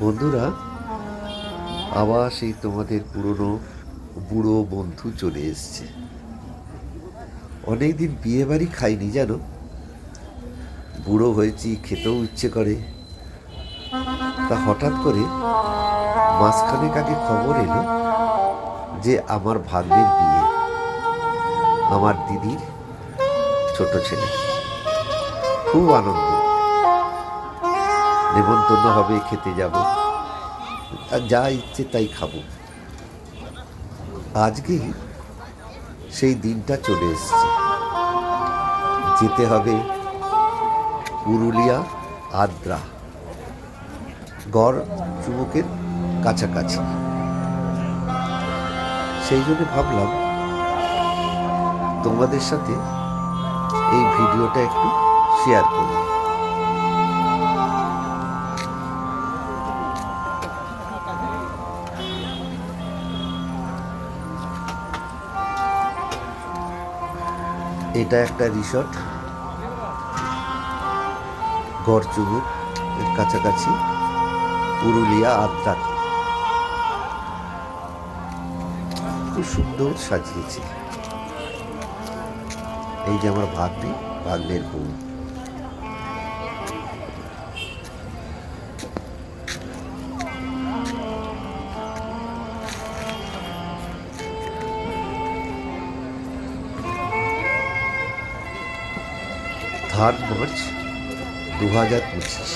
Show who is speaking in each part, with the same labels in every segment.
Speaker 1: বন্ধুরা, আবার সেই তোমাদের পুরনো বুড়ো বন্ধু চলে এসছে। অনেকদিন বিয়ে বাড়ি খাইনি জানো। বুড়ো হয়েছি, খেতেও ইচ্ছে করে। তা হঠাৎ করে মাসখানেক আগে খবর এলো যে আমার ভাগ্নের বিয়ে, আমার দিদির ছোট ছেলে। খুব আনন্দ, নেমন্তন্ন হবে, খেতে যাব, আর যা ইচ্ছে তাই খাবো। আজকে সেই দিনটা চলে এসছে। যেতে হবে পুরুলিয়া, আদ্রা, গড় চুমুকের কাছাকাছি। সেই জন্য ভাবলাম তোমাদের সাথে এই ভিডিওটা একটু শেয়ার করি। এটা একটা রিসর্ট, গড়চুমুক এর কাছাকাছি, পুরুলিয়া, আদ্রা। খুব সুন্দর সাজিয়েছে। এই যে আমার ভাগ্নে, ভাগ্নের বউ। মার্চ 2025,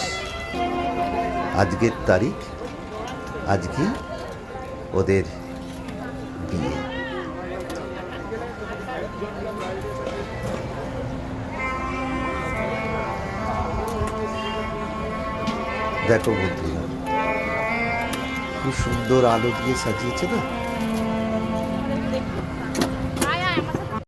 Speaker 1: আজকের তারিখ। আজকে ওদের বিয়ে। দেখো বন্ধুরা, খুব সুন্দর আলো দিয়ে সাজিয়েছে না।